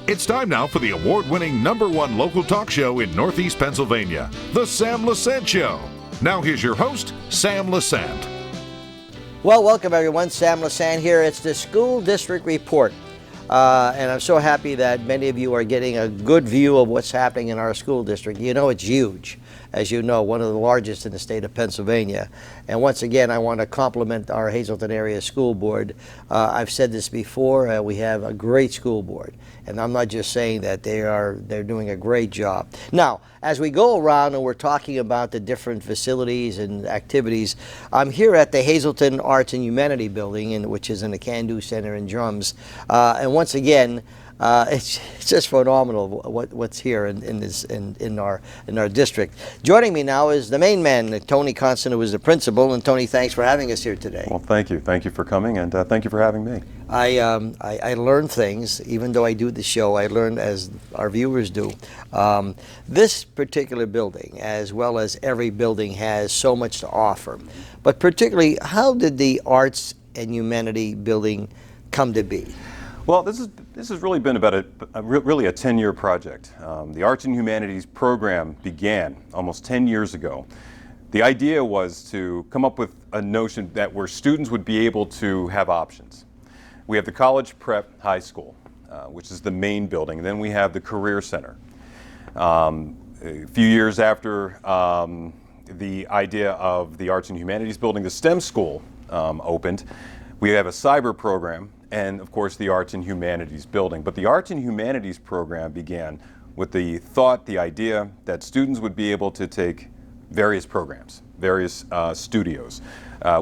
It's time now for the award-winning #1 local talk show in Northeast Pennsylvania, The Sam Lesante Show. Now here's your host, Sam Lesante. Well, welcome everyone. Sam Lesante here. It's the School District Report. And I'm so happy that many of you are getting a good view of what's happening in our school district. You know, it's huge. As you know, one of the largest in the state of Pennsylvania. And once again, I want to compliment our Hazleton Area School Board. I've said this before, we have a great school board. And I'm not just saying that, they're doing a great job. Now, as we go around and we're talking about the different facilities and activities, I'm here at the Hazleton Arts and Humanity Building, which is in the Can-Do Center in Drums. And once again, it's just phenomenal what's here in our district. Joining me now is the main man, Tony Conston, who is the principal. And Tony, thanks for having us here today. Well, thank you. Thank you for coming, and thank you for having me. I learn things, even though I do the show, I learn as our viewers do. This particular building, as well as every building, has so much to offer. But particularly, how did the Arts and Humanity Building come to be? Well, this has really been about really a 10-year project. The Arts and Humanities program began almost 10 years ago. The idea was to come up with a notion that where students would be able to have options. We have the college prep high school, which is the main building. And then we have the career center. A few years after the idea of the Arts and Humanities building, the STEM school opened. We have a cyber program, and of course the Arts and Humanities building. But the Arts and Humanities program began with the thought, the idea that students would be able to take various programs, various studios,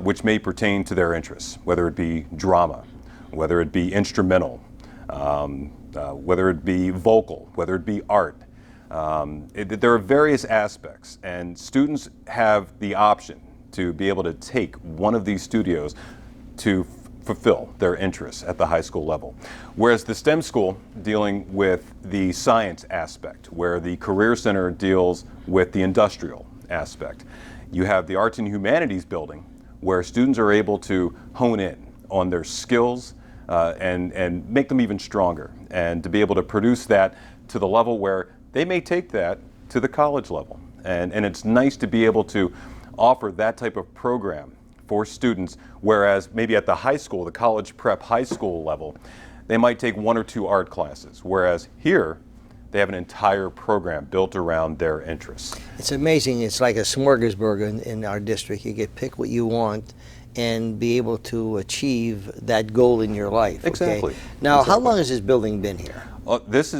which may pertain to their interests, whether it be drama, whether it be instrumental, whether it be vocal, whether it be art. There are various aspects, and students have the option to be able to take one of these studios to fulfill their interests at the high school level. Whereas the STEM school dealing with the science aspect, where the Career Center deals with the industrial aspect. You have the Arts and Humanities building, where students are able to hone in on their skills and make them even stronger, and to be able to produce that to the level where they may take that to the college level. And it's nice to be able to offer that type of program for students, whereas maybe at the high school, the college prep high school level, they might take 1 or 2 art classes, whereas here they have an entire program built around their interests. It's amazing. It's like a smorgasbord in our district. You get pick what you want and be able to achieve that goal in your life. Exactly. Okay? Now, exactly. How long has this building been here? This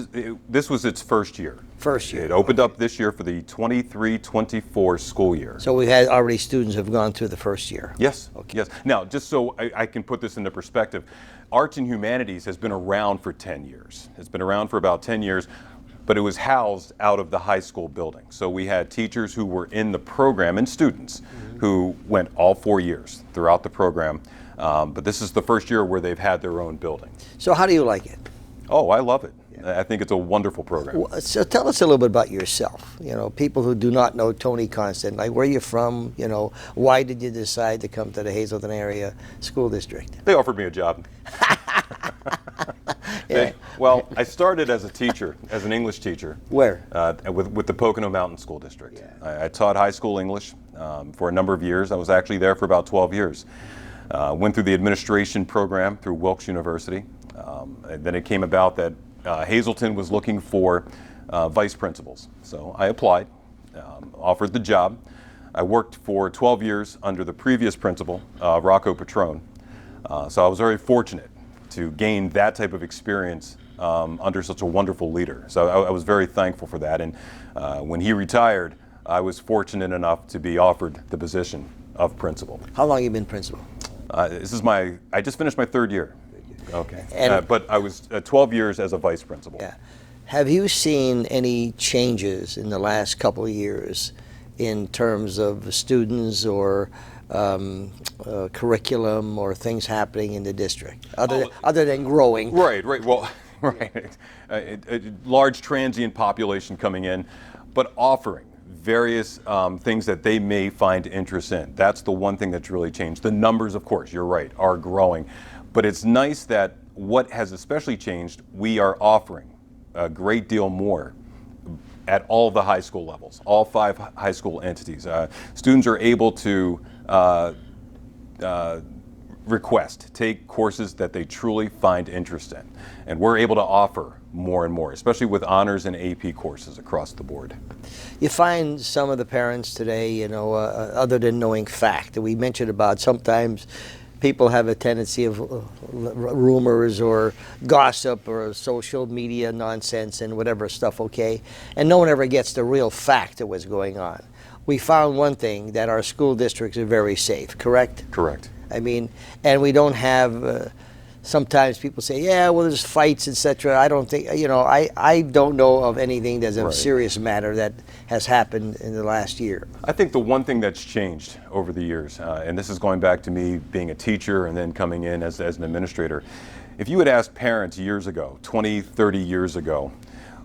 was its first year. First year. It opened up this year for the 23-24 school year. So we had already students have gone through the first year. Yes. Okay. Yes. Now, just so I can put this into perspective, Arts and Humanities has been around for 10 years. It's been around for about 10 years, but it was housed out of the high school building. So we had teachers who were in the program and students who went all 4 years throughout the program. But this is the first year where they've had their own building. So how do you like it? Oh, I love it. I think it's a wonderful program. Well, so tell us a little bit about yourself. You know, people who do not know Tony Conston, like where you're from, you know, why did you decide to come to the Hazleton Area School District? They offered me a job. Yeah. Well, I started as a teacher, as an English teacher. Where? With the Pocono Mountain School District. Yeah. I taught high school English for a number of years. I was actually there for about 12 years. Went through the administration program through Wilkes University. And then it came about that Hazleton was looking for vice principals. So I applied, offered the job. I worked for 12 years under the previous principal, Rocco Petrone. So I was very fortunate to gain that type of experience under such a wonderful leader. So I was very thankful for that. And when he retired, I was fortunate enough to be offered the position of principal. How long have you been principal? I just finished my 3rd year. Okay. And but I was 12 years as a vice principal. Yeah. Have you seen any changes in the last couple of years in terms of students or curriculum or things happening in the district, other than growing? Right. Well, right. A large transient population coming in, but offering various things that they may find interest in. That's the one thing that's really changed. The numbers, of course, you're right, are growing. But it's nice that what has especially changed, we are offering a great deal more at all the high school levels, all 5 high school entities. Students are able to take courses that they truly find interest in. And we're able to offer more and more, especially with honors and AP courses across the board. You find some of the parents today, you know, other than knowing fact, that we mentioned about sometimes people have a tendency of rumors or gossip or social media nonsense and whatever stuff, okay? And no one ever gets the real fact of what's going on. We found one thing, that our school districts are very safe, correct? Correct. I mean, and we don't have, sometimes people say, yeah, well, there's fights, etc. I don't think, you know, I don't know of anything that's a serious matter that has happened in the last year. I think the one thing that's changed over the years, and this is going back to me being a teacher and then coming in as an administrator, if you had asked parents years ago, 20, 30 years ago,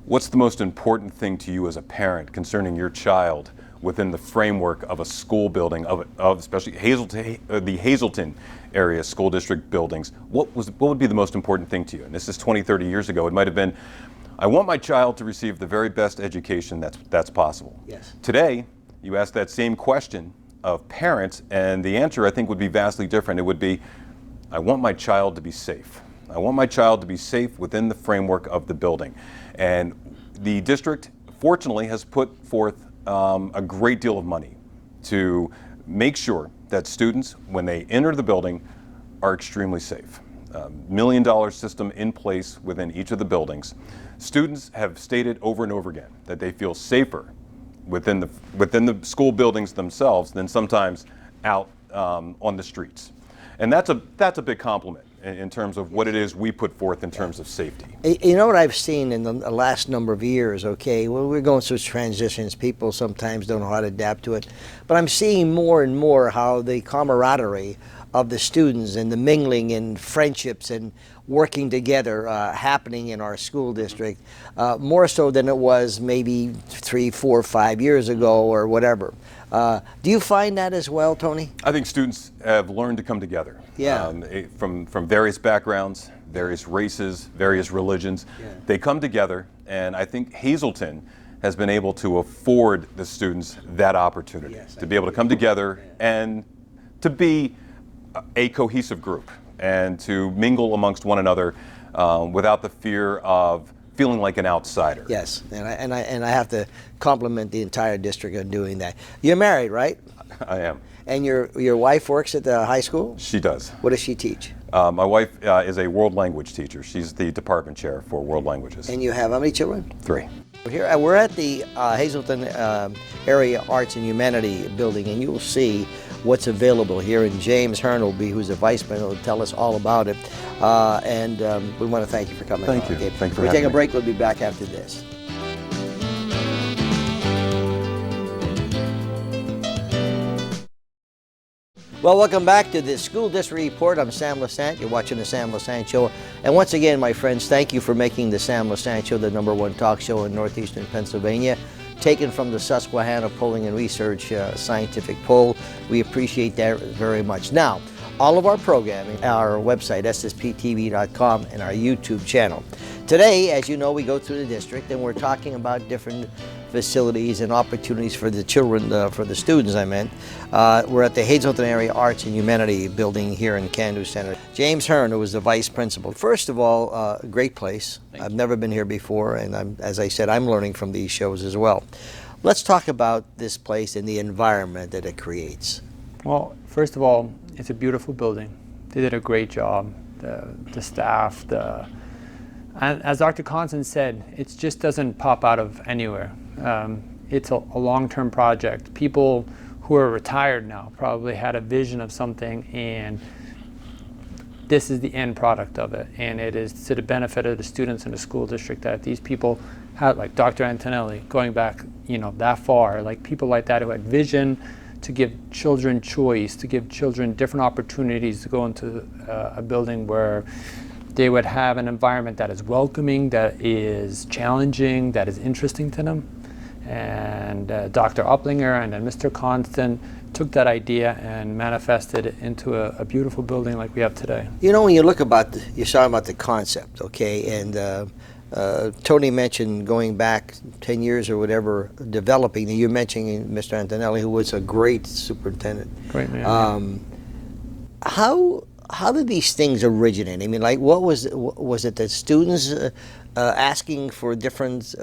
what's the most important thing to you as a parent concerning your child within the framework of a school building, of especially the Hazleton area school district buildings, what would be the most important thing to you? And this is 20, 30 years ago. It might have been, I want my child to receive the very best education that's possible. Yes. Today, you ask that same question of parents, and the answer, I think, would be vastly different. It would be, I want my child to be safe. I want my child to be safe within the framework of the building. And the district, fortunately, has put forth a great deal of money to make sure that students, when they enter the building, are extremely safe. $1 million system in place within each of the buildings. Students have stated over and over again that they feel safer within the school buildings themselves than sometimes out on the streets. And that's a big compliment in terms of what it is we put forth in terms of safety. You know what I've seen in the last number of years, okay, well, we're going through transitions. People sometimes don't know how to adapt to it. But I'm seeing more and more how the camaraderie of the students and the mingling and friendships and working together happening in our school district, more so than it was maybe 3, 4, 5 years ago or whatever. Do you find that as well, Tony? I think students have learned to come together. Yeah. From various backgrounds, various races, various religions. Yeah. They come together, and I think Hazleton has been able to afford the students that opportunity, to be able to come together and to be a cohesive group and to mingle amongst one another without the fear of feeling like an outsider. Yes, and I have to compliment the entire district on doing that. You're married, right? I am. And your wife works at the high school? She does. What does she teach? My wife is a world language teacher. She's the department chair for world languages. And you have how many children? 3. Here we're at the Hazleton Area Arts and Humanity building, and you will see what's available here. And James Hearne will be, who's the vice president, will tell us all about it. And we want to thank you for coming. Thank you. Okay. Thanks for We'll having take a me. break. We'll be back after this. Well, welcome back to the School District Report. I'm Sam Lesante. You're watching the Sam Lesante Show. And once again, my friends, thank you for making the Sam Lesante Show the #1 talk show in northeastern Pennsylvania. Taken from the Susquehanna Polling and Research scientific poll. We appreciate that very much. Now, all of our programming, our website, ssptv.com, and our YouTube channel. Today, as you know, we go through the district and we're talking about different facilities and opportunities for the children, for the students, I meant. We're at the Hazleton Area Arts and Humanity building here in Candu Center. James Hearne, who is the vice principal. First of all, a great place. I've never been here before, and as I said, I'm learning from these shows as well. Let's talk about this place and the environment that it creates. Well, first of all, it's a beautiful building. They did a great job. The staff, and as Dr. Conston said, it just doesn't pop out of anywhere. It's a long-term project. People who are retired now probably had a vision of something, and this is the end product of it. And it is to the benefit of the students in the school district that these people had, like Dr. Antonelli, going back, that far, like people like that who had vision to give children choice, to give children different opportunities to go into a building where they would have an environment that is welcoming, that is challenging, that is interesting to them. And Dr. Upplinger and then Mr. Conston took that idea and manifested it into a beautiful building like we have today. You know, when you look about, you're talking about the concept, okay, and Tony mentioned going back 10 years or whatever, developing. You're mentioning Mr. Antonelli, who was a great superintendent. Great man. How did these things originate? I mean, like, what was it that students asking for different,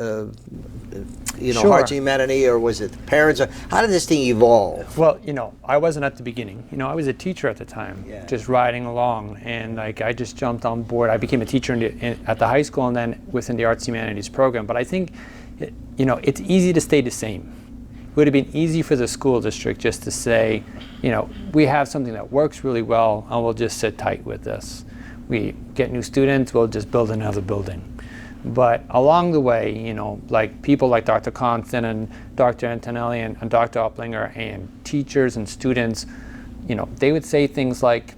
Sure. Hearts of Humanity, or was it the parents? How did this thing evolve? Well, I wasn't at the beginning. I was a teacher at the time, just riding along, and like I just jumped on board. I became a teacher at the high school and then within the Arts Humanities program. But I think, it's easy to stay the same. It would have been easy for the school district just to say, we have something that works really well, and we'll just sit tight with this. We get new students, we'll just build another building. But along the way, like people like Dr. Conston and Dr. Antonelli and Dr. Upplinger and teachers and students, they would say things like,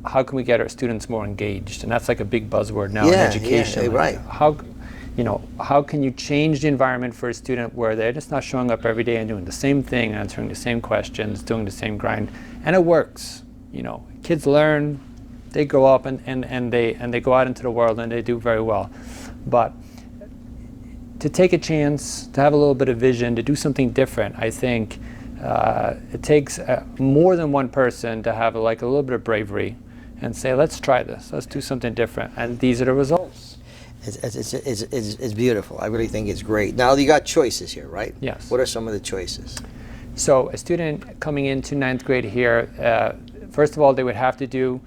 how can we get our students more engaged? And that's like a big buzzword now in education. Yeah, right. How can you change the environment for a student where they're just not showing up every day and doing the same thing, answering the same questions, doing the same grind, and it works. Kids learn, they grow up and they go out into the world and they do very well. But to take a chance, to have a little bit of vision, to do something different, I think it takes more than one person to have a little bit of bravery and say, let's try this, let's do something different, and these are the results. It's beautiful. I really think it's great. Now you got choices here, right? Yes. What are some of the choices? So a student coming into 9th grade here, first of all, they would have to do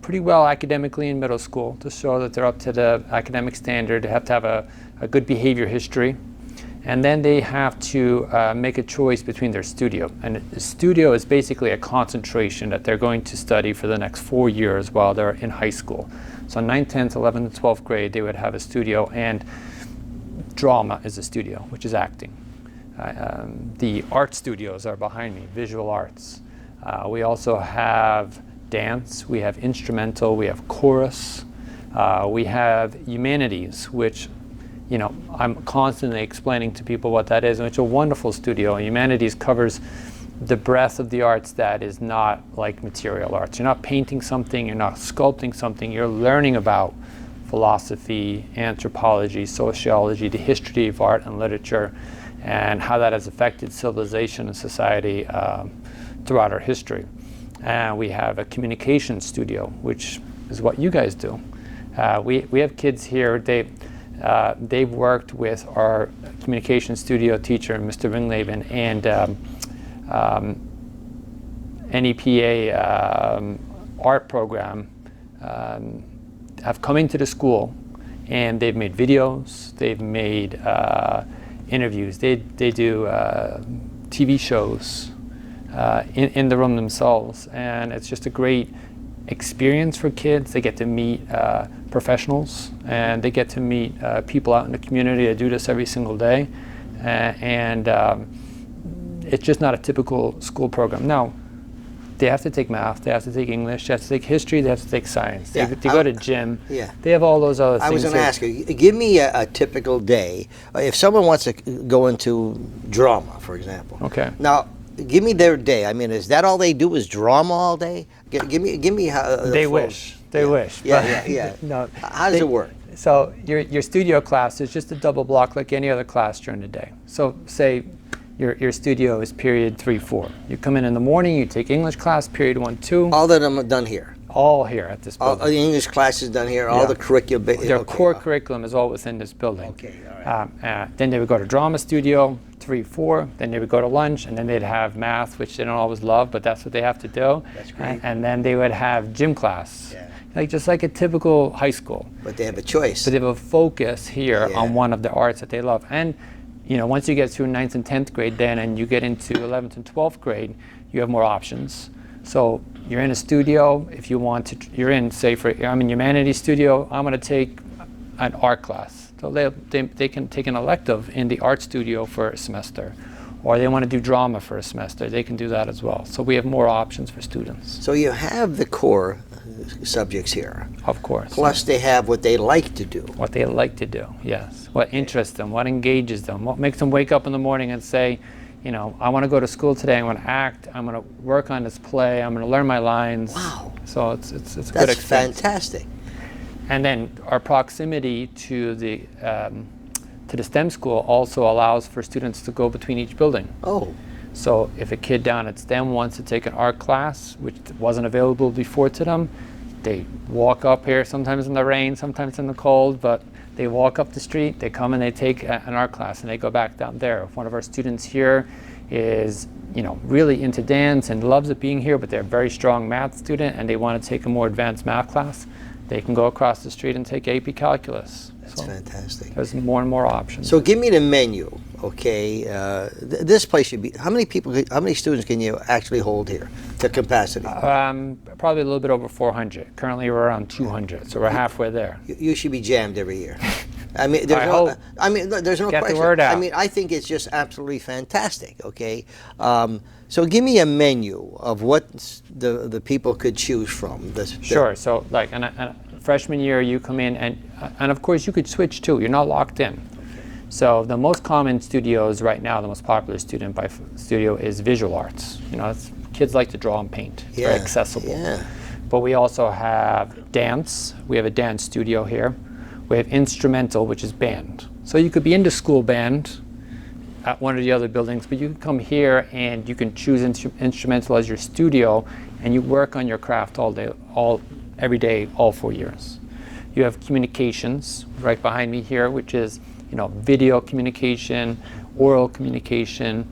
pretty well academically in middle school to show that they're up to the academic standard. They have to have a good behavior history. And then they have to make a choice between their studio. And the studio is basically a concentration that they're going to study for the next 4 years while they're in high school. So 9th, 10th, 11th, and 12th grade, they would have a studio, and drama is a studio, which is acting. The art studios are behind me, visual arts. We also have dance, we have instrumental, we have chorus, we have humanities, which I'm constantly explaining to people what that is, and it's a wonderful studio. Humanities covers the breadth of the arts that is not like material arts. You're not painting something, you're not sculpting something, you're learning about philosophy, anthropology, sociology, the history of art and literature, and how that has affected civilization and society throughout our history. And we have a communication studio, which is what you guys do. We have kids here, they've worked with our communication studio teacher, Mr. Ringlaven, and NEPA art program have come into the school, and they've made videos, they've made interviews, they do TV shows in the room themselves, and it's just a great experience for kids. They get to meet professionals, and they get to meet people out in the community that do this every single day, and it's just not a typical school program. Now, they have to take math, they have to take English, they have to take history, they have to take science, they go to gym, they have all those other things. I was going to ask you, give me a typical day. If someone wants to go into drama, for example. Okay. Now, give me their day. I mean, is that all they do is drama all day? Give me how. They wish. They wish. Yeah. No. How does it work? So your studio class is just a double block like any other class during the day. So say your studio is period 3-4. You come in the morning, you take English class, period 1-2. All of them are done here. All here at this building. All the English classes done here. All the curriculum. Their core curriculum is all within this building. Okay, all right. Then they would go to drama studio 3-4. Then they would go to lunch, and then they'd have math, which they don't always love, but that's what they have to do. That's great. And then they would have gym class. Just like a typical high school. But they have a choice. But they have a focus here on one of the arts that they love. And once you get through 9th and 10th grade then, and you get into 11th and 12th grade, you have more options. So you're in a studio, if you want to, you're in, say, I'm in humanities studio, I'm going to take an art class. So they can take an elective in the art studio for a semester. or they want to do drama for a semester, they can do that as well. So we have more options for students. So you have the core subjects here. Of course. Plus they have what they like to do. What they like to do, yes. What interests them, what engages them, what makes them wake up in the morning and say, you know, I want to go to school today, I'm going to act, I'm going to work on this play, I'm going to learn my lines. Wow. So it's a good That's experience. fantastic. And then our proximity to the STEM school also allows for students to go between each building. Oh. So if a kid down at STEM wants to take an art class, which wasn't available before to them, they walk up here, sometimes in the rain, sometimes in the cold, but they walk up the street, they come and they take an art class and they go back down there. If one of our students here is, you know, really into dance and loves it being here, but they're a very strong math student and they want to take a more advanced math class, they can go across the street and take AP Calculus. That's fantastic. There's more and more options. So give me the menu, okay? This place should be, how many students can you actually hold here to capacity? Probably a little bit over 400. Currently we're around 200, so we're halfway there. You should be jammed every year. I mean, there's no Get question. the word out. I mean, I think it's just absolutely fantastic, okay? So give me a menu of what the people could choose from. Sure, so like in a freshman year you come in and of course you could switch too, you're not locked in. So the most common studios right now, the most popular studio is visual arts. You know, kids like to draw and paint. It's very accessible. Yeah. But we also have dance. We have a dance studio here. We have instrumental, which is band. So you could be into school band at one of the other buildings, but you can come here and you can choose instrumental as your studio and you work on your craft all day, every day, all 4 years. You have communications right behind me here, which is, you know, video communication, oral communication.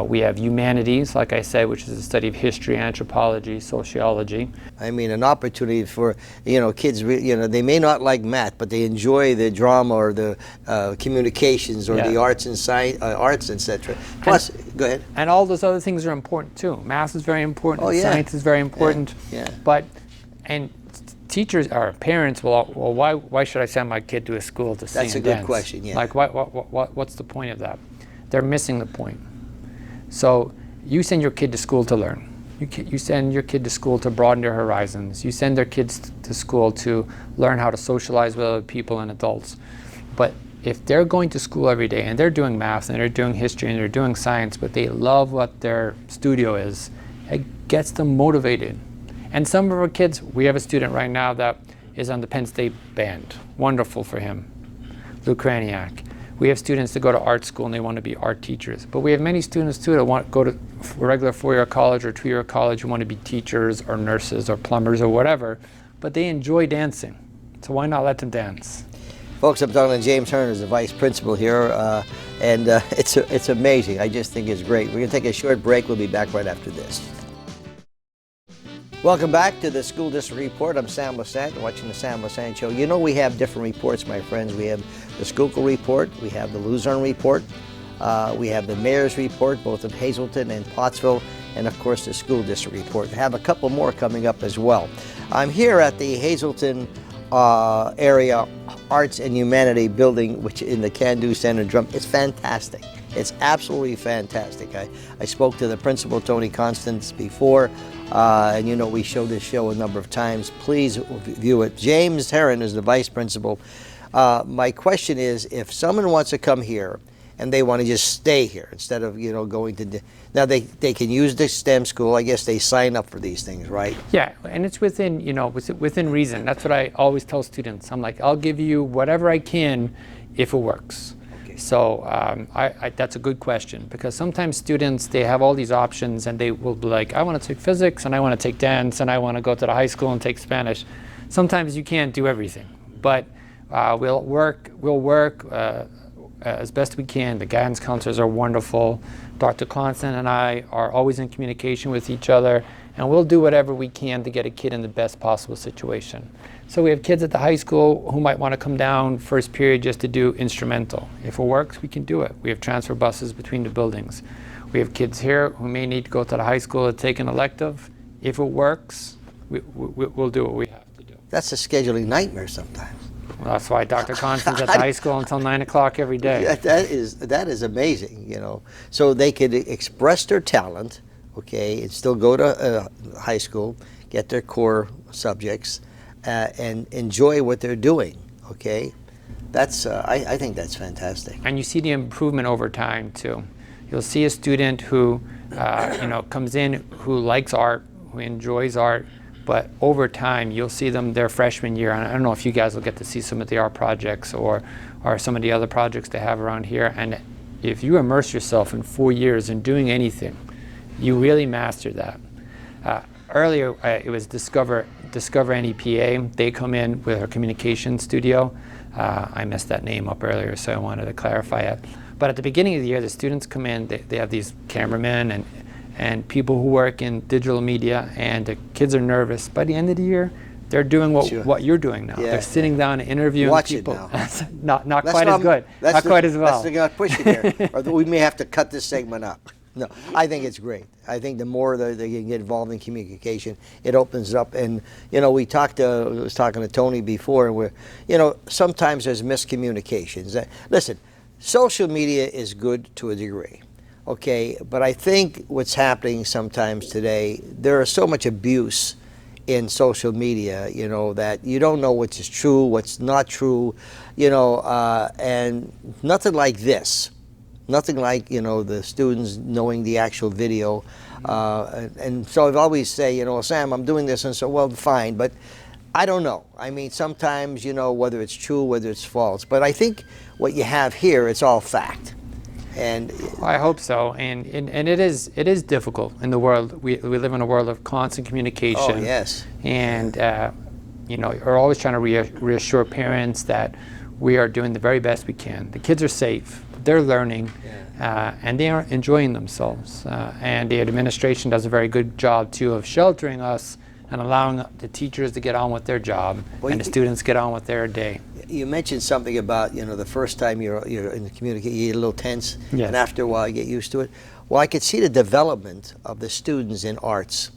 We have humanities, like I said, which is the study of history, anthropology, sociology. I mean, an opportunity for, you know, kids, you know, they may not like math, but they enjoy the drama or the communications or the arts and science, arts, etc. Plus, go ahead. And all those other things are important too. Math is very important, science is very important. But, and teachers or parents will, well, why should I send my kid to a school to sing and dance? That's a good question, yeah. Like, what's the point of that? They're missing the point. So you send your kid to school to learn. You send your kid to school to broaden their horizons. You send their kids to school to learn how to socialize with other people and adults. But if they're going to school every day and they're doing math and they're doing history and they're doing science, but they love what their studio is, it gets them motivated. And some of our kids, we have a student right now that is on the Penn State band. Wonderful for him, Luke Kraniak. We have students that go to art school and they want to be art teachers. But we have many students too that want to go to regular 4-year college or 2-year college who want to be teachers or nurses or plumbers or whatever, but they enjoy dancing. So why not let them dance? Folks, I'm talking to James Hearne, who's the vice principal here, and it's amazing. I just think it's great. We're going to take a short break. We'll be back right after this. Welcome back to the School District Report. I'm Sam Lesante, watching the Sam Lesante Show. You know we have different reports, my friends. We have the Schuylkill Report, we have the Luzerne Report, we have the Mayor's Report, both of Hazleton and Pottsville, and of course the School District Report. I have a couple more coming up as well. I'm here at the Hazleton area Arts and Humanity building, which in the Can-Do Center Drum. It's fantastic. It's absolutely fantastic. I spoke to the principal, Tony Conston, before, and you know we showed this show a number of times. Please view it. James Hearne is the vice principal. My question is, if someone wants to come here and they want to just stay here instead of, you know, going to, now they can use the STEM school. I guess they sign up for these things, right? Yeah, and it's within, you know, within reason. That's what I always tell students. I'm like, I'll give you whatever I can if it works. So that's a good question, because sometimes students, they have all these options and they will be like, I want to take physics and I want to take dance and I want to go to the high school and take Spanish. Sometimes you can't do everything, but we'll work as best we can. The guidance counselors are wonderful. Dr. Conston and I are always in communication with each other, and we'll do whatever we can to get a kid in the best possible situation. So we have kids at the high school who might want to come down first period just to do instrumental. If it works, we can do it. We have transfer buses between the buildings. We have kids here who may need to go to the high school to take an elective. If it works, we'll do what we have to do. That's a scheduling nightmare sometimes. Well, that's why Dr. Conston's at the high school until 9 o'clock every day. That is amazing, you know. So they could express their talent, okay, and still go to high school, get their core subjects, and enjoy what they're doing, okay. That's I think that's fantastic. And you see the improvement over time too. You'll see a student who comes in, who likes art, who enjoys art, but over time you'll see them their freshman year, and I don't know if you guys will get to see some of the art projects or some of the other projects they have around here, and if you immerse yourself in 4 years in doing anything, you really master that. Earlier it was Discover NEPA. They come in with our communication studio. I messed that name up earlier, so I wanted to clarify it. But at the beginning of the year, the students come in, they have these cameramen and people who work in digital media, and the kids are nervous. By the end of the year, they're doing what you're doing now. Yeah, they're sitting down and interviewing people. Watch it now. not quite as good. Not quite as well. That's not pushing here. Or we may have to cut this segment up. No, I think it's great. I think the more they can get involved in communication, it opens up. And I was talking to Tony before, and sometimes there's miscommunications. Listen, social media is good to a degree, okay, but I think what's happening sometimes today, there is so much abuse in social media, that you don't know what's true, what's not true, and nothing like this. Nothing like, the students knowing the actual video. And so I've always say, Sam, I'm doing this, and so, well, fine, but I don't know. I mean, sometimes, whether it's true, whether it's false. But I think what you have here, it's all fact. And I hope so. And it is difficult in the world. We live in a world of constant communication. Oh, yes. And, we're always trying to reassure parents that we are doing the very best we can. The kids are safe. They're learning, and they are enjoying themselves. And the administration does a very good job, too, of sheltering us and allowing the teachers to get on with their job, and the students get on with their day. You mentioned something about, the first time you're in the communication, you get a little tense, yes. And after a while you get used to it. Well, I could see the development of the students in arts,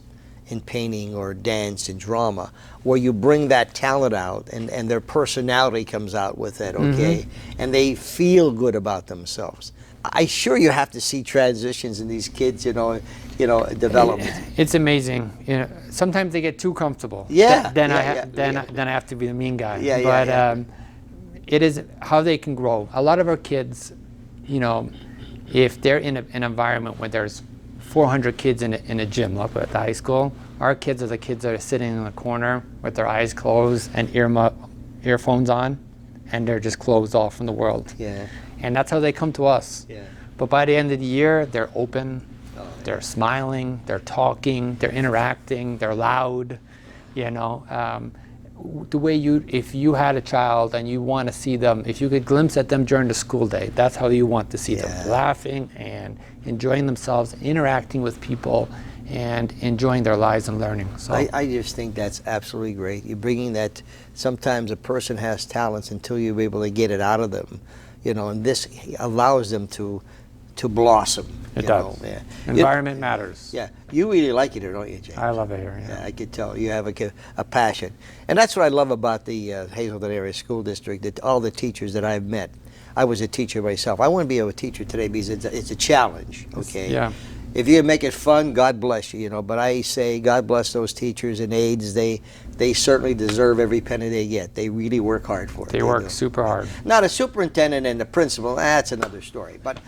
in painting or dance and drama, where you bring that talent out and their personality comes out with it, okay? Mm-hmm. And they feel good about themselves. I'm sure you have to see transitions in these kids, development. It's amazing. Sometimes they get too comfortable. Yeah. Then I have to be the mean guy. Yeah. It is how they can grow. A lot of our kids, if they're in an environment where there's 400 kids in a gym up at the high school, our kids are the kids that are sitting in the corner with their eyes closed and earphones on, and they're just closed off from the world. Yeah. And that's how they come to us. Yeah. But by the end of the year, they're open, they're smiling, they're talking, they're interacting, they're loud. The way if you had a child and you want to see them, if you could glimpse at them during the school day, that's how you want to see them, laughing and enjoying themselves, interacting with people, and enjoying their lives and learning. So I just think that's absolutely great. You're bringing that. Sometimes a person has talents until you're able to get it out of them, and this allows them to blossom. It does. Yeah. Environment matters. Yeah. You really like it here, don't you, Jay? I love it here. Yeah, I could tell. You have a passion. And that's what I love about the Hazleton Area School District, that all the teachers that I've met. I was a teacher myself. I want to be a teacher today because it's a challenge, okay? Yeah. If you make it fun, God bless you, but I say God bless those teachers and aides. They certainly deserve every penny they get. They really work hard for it. They work super hard. Not a superintendent and the principal, that's another story. But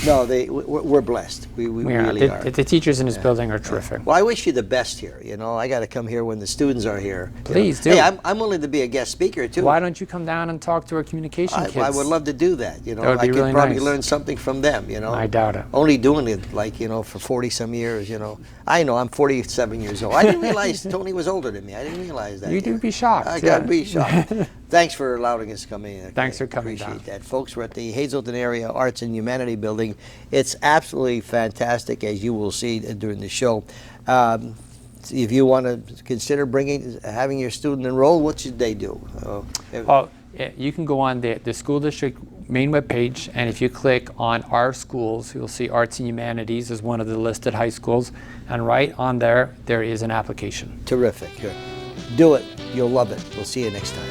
no, we're blessed. We really are. The teachers in this building are terrific. Well, I wish you the best here. I got to come here when the students are here. Please do. Hey, I'm willing to be a guest speaker too. Why don't you come down and talk to our communication kids? I would love to do that. That would be I could really probably nice. learn something from them. I doubt it. Only doing it for 40 some years. I know I'm 47 years old. I didn't realize Tony was older than me. I didn't realize that. You'd be shocked. I gotta be shocked. Thanks for allowing us to come in. Okay. Thanks for coming Appreciate that. Folks, we're at the Hazleton Area Arts and Humanity Building. It's absolutely fantastic, as you will see during the show. If you want to consider having your student enroll, what should they do? You can go on the school district main webpage, and if you click on our schools, you'll see Arts and Humanities as one of the listed high schools, and right on there is an application. Terrific. Good. Do it. You'll love it. We'll see you next time.